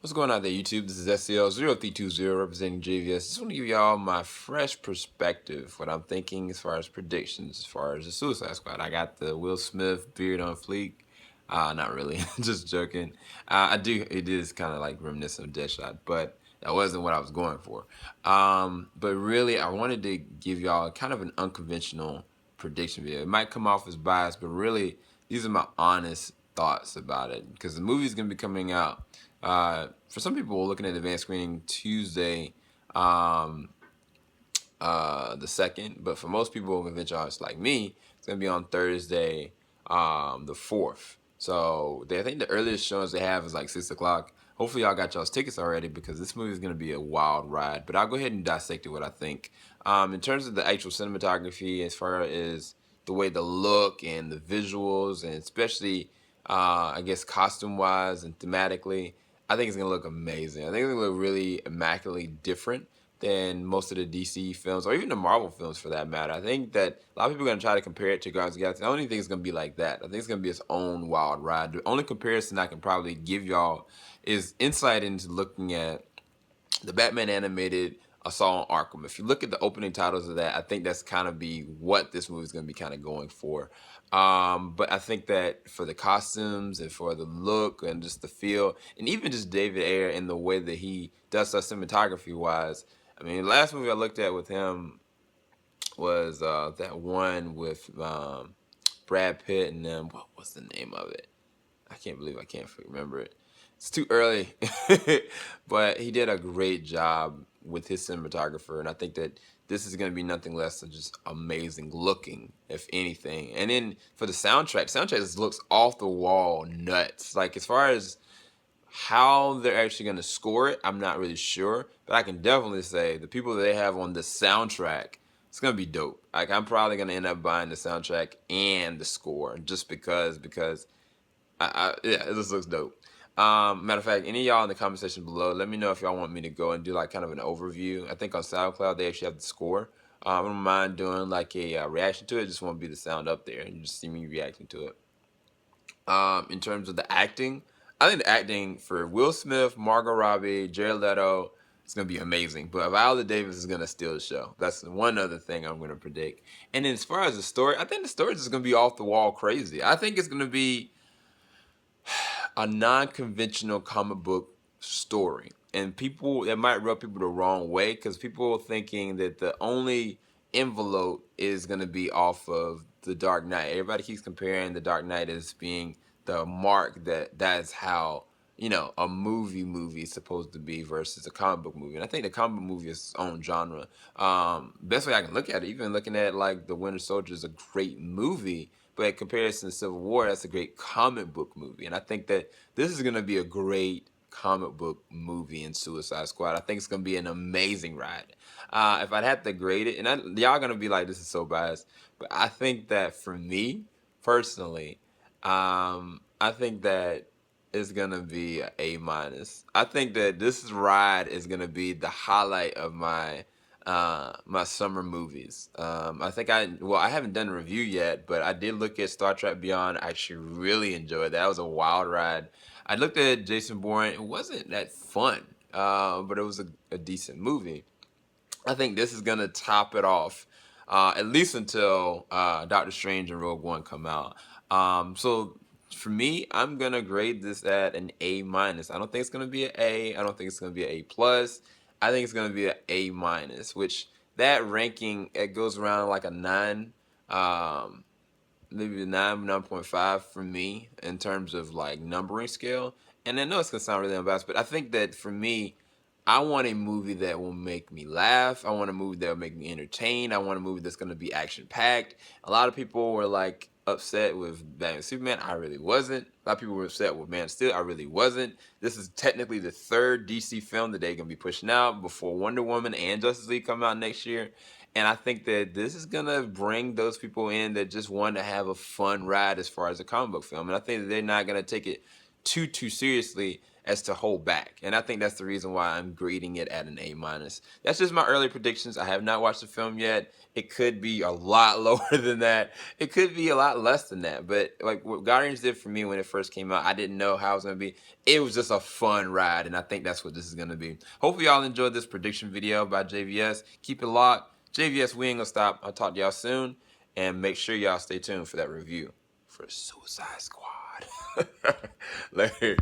What's going on there, YouTube? This is SCL0320 representing JVS. Just want to give y'all my fresh perspective, what I'm thinking as far as predictions, as far as the Suicide Squad. I got the Will Smith beard on fleek. Not really, just joking. It is kind of like reminiscent of Deadshot, but that wasn't what I was going for. But really, I wanted to give y'all kind of an unconventional prediction video. It might come off as biased, but really, these are my honest thoughts about it, because the movie's going to be coming out. For some people, we're looking at advanced screening Tuesday, the 2nd, but for most people, conventional artists like me, it's going to be on Thursday, the 4th. So I think the earliest showings they have is like 6 o'clock. Hopefully y'all got y'all's tickets already, because this movie is going to be a wild ride. But I'll go ahead and dissect it, what I think. In terms of the actual cinematography, as far as the way the look and the visuals, and especially, I guess, costume-wise and thematically, I think it's going to look amazing. I think it's going to look really immaculately different than most of the DC films, or even the Marvel films for that matter. I think that a lot of people are going to try to compare it to Guardians of the Galaxy. I don't even think it's going to be like that. I think it's going to be its own wild ride. The only comparison I can probably give y'all is insight into looking at the Batman animated Assault on Arkham. If you look at the opening titles of that, I think that's kind of be what this movie is going to be kind of going for. But I think that for the costumes and for the look and just the feel, and even just David Ayer and the way that he does stuff cinematography-wise, I mean, the last movie I looked at with him was that one with Brad Pitt and them. What was the name of it? I can't believe I can't remember it. It's too early. But he did a great job with his cinematographer, and I think that this is going to be nothing less than just amazing looking, if anything. And then for the soundtrack just looks off the wall nuts. Like, as far as how they're actually going to score it, I'm not really sure, but I can definitely say the people that they have on the soundtrack, it's going to be dope. Like, I'm probably going to end up buying the soundtrack and the score just because yeah, it just looks dope. Matter of fact, any of y'all in the comment section below, let me know if y'all want me to go and do like kind of an overview. I think on SoundCloud they actually have the score. I don't mind doing like a reaction to it. Just want to be the sound up there and just see me reacting to it. In terms of the acting, I think the acting for Will Smith, Margot Robbie, Jared Leto, it's going to be amazing. But Viola Davis is going to steal the show. That's one other thing I'm going to predict. And then as far as the story, I think the story is going to be off the wall crazy. I think it's going to be a non-conventional comic book story, and it might rub people the wrong way, because people are thinking that the only envelope is going to be off of the Dark Knight. Everybody keeps comparing the Dark Knight as being the mark that's how, you know, a movie is supposed to be versus a comic book movie. And I think the comic book movie is its own genre. Best way I can look at it, even looking at like The Winter Soldier, is a great movie, but in comparison to Civil War, that's a great comic book movie. And I think that this is going to be a great comic book movie in Suicide Squad. I think it's going to be an amazing ride. If I'd have to grade it, and y'all going to be like, this is so biased, but I think that for me, personally, I think that it's going to be an A-. I think that this ride is going to be the highlight of my my summer movies. I think I haven't done a review yet, but I did look at Star Trek Beyond. I actually really enjoyed that. It was a wild ride. I looked at Jason Bourne. It wasn't that fun, but it was a decent movie. I think this is gonna top it off, at least until Doctor Strange and Rogue One come out. So for me, I'm gonna grade this at an A-. I don't think it's gonna be an A. I don't think it's gonna be an A+. I think it's gonna be an A-, which that ranking, it goes around like a 9, maybe a 9.5 for me in terms of like numbering scale. And I know it's gonna sound really unbiased, but I think that for me, I want a movie that will make me laugh. I want a movie that will make me entertain. I want a movie that's going to be action-packed. A lot of people were like upset with Batman Superman. I really wasn't. A lot of people were upset with Man of Steel. I really wasn't. This is technically the 3rd DC film that they're going to be pushing out before Wonder Woman and Justice League come out next year. And I think that this is going to bring those people in that just want to have a fun ride as far as a comic book film. And I think that they're not going to take it too seriously as to hold back. And I think that's the reason why I'm grading it at an A-. That's just my early predictions. I have not watched the film yet. It could be a lot lower than that. It could be a lot less than that. But like what Guardians did for me when it first came out, I didn't know how it was going to be. It was just a fun ride, and I think that's what this is going to be. Hopefully y'all enjoyed this prediction video by JVS. Keep it locked. JVS, we ain't gonna stop. I'll talk to y'all soon. And make sure y'all stay tuned for that review for Suicide Squad. Later.